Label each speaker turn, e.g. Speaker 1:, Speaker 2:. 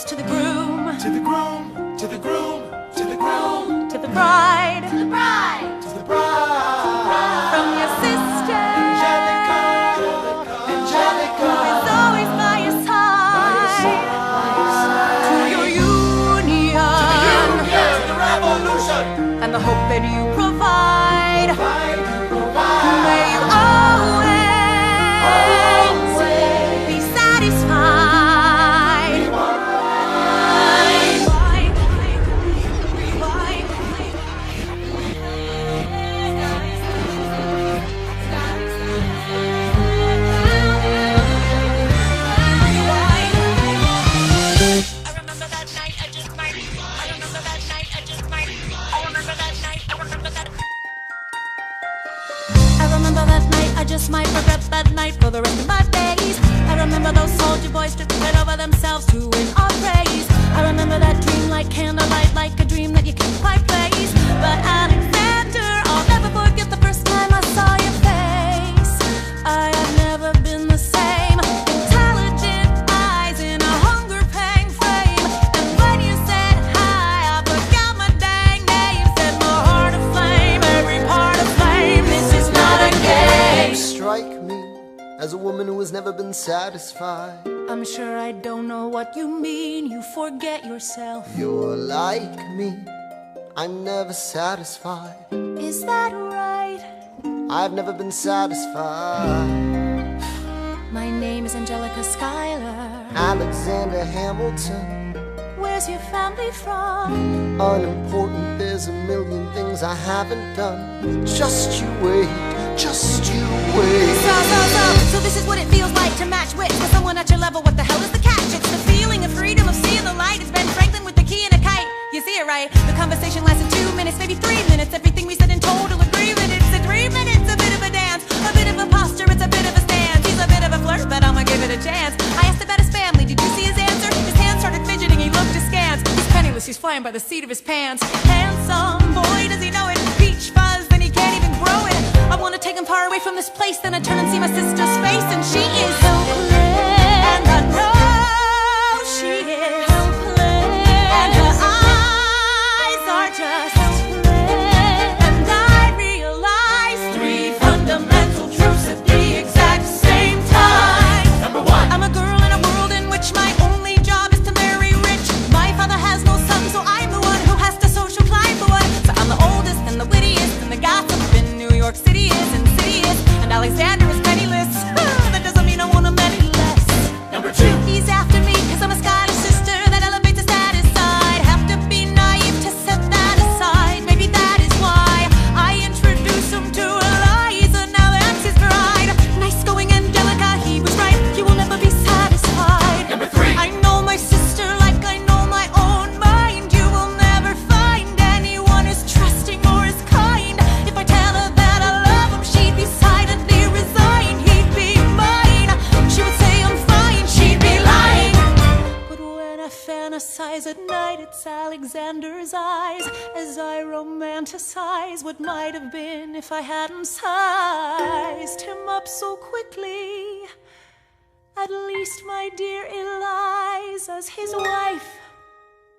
Speaker 1: toast to the groom,
Speaker 2: to the groom, to the groom, to the groom,
Speaker 1: to the bride,
Speaker 2: to the bride, to the bride.
Speaker 1: from your sister,
Speaker 2: Angelica, Angelica,
Speaker 1: who is always by your side, to your union,
Speaker 2: to the revolution,
Speaker 1: and the hope that you provide.
Speaker 2: provide.
Speaker 1: May you always be satisfied. I remember that night, I just might. I remember that night, I just might. I remember that night, I remember that. I remember that night, I just might regret that night for the rest of my days. I remember those soldier boys tripping over themselves to win our praise. I remember that dream like candlelight, like a dream that you can't quite place. But Alexander, I'll never forget the first time I saw your face. I have never been the same. Intelligent eyes in a hunger pang frame. And when you said hi, I forgot my dang name. Set my heart aflame, every part aflame. This is not a game.
Speaker 3: You strike me as a woman who has never been satisfied.
Speaker 1: I'm sure I don't know what you mean. You forget yourself.
Speaker 3: You're like me, I'm never satisfied.
Speaker 1: Is that right?
Speaker 3: I've never been satisfied.
Speaker 1: My name is Angelica Schuyler.
Speaker 3: Alexander Hamilton,
Speaker 1: Where's your family from?
Speaker 3: unimportant, there's a million things I haven't done. Just you wait, just you wait.
Speaker 1: So this is what it feels like to match wits with someone at your level. What the hell is the catch? It's the feeling of freedom, of seeing the light. It's Ben Franklin with the key and a kite. You see it right? The conversation lasted 2 minutes, maybe 3 minutes. Everything we said in total agreement. It's a 3 minutes, a bit of a dance, a bit of a posture, it's a bit of a stance. He's a bit of a flirt, but I'ma give it a chance. I asked about his family, did you see his answer? His hands started fidgeting, he looked askance. He's penniless, he's flying by the seat of his pants. Handsome, boy, does he know it? Peach fuzz, and he can't even grow it. I wanna take him far away from this place. Then I turn and see my sister's face, and she is helpless. And I know she is helpless. And her eyes are just helpless. And I realize 3 fundamental truths at the exact same time.
Speaker 2: Number 1,
Speaker 1: I'm a girl in a world in which my only job is to marry rich. My father has no son, so I'm the one who has to social climb the one. So I'm the oldest and the wittiest, and the gossip in New York City is insidious. And Alexander is penniless. That doesn't mean I want him any less.
Speaker 2: number 2,
Speaker 1: He's after me cause I'm a stylish sister that elevates a status side. Have to be naive to set that aside. Maybe that is why I introduce him to Eliza. Now that's his bride. Nice going Angelica, he was right. You will never be satisfied.
Speaker 2: number 3,
Speaker 1: I know my sister like I know my own mind. You will never find anyone as trusting or as kind. If I tell her that I love him, she'd be silently resigned. He'd be mine. She would say I'm fine, she'd be lying. But when I fantasize at night, it's Alexander's eyes as I romanticize what might have been if I hadn't sized him up so quickly. At least, my dear Eliza's his wife.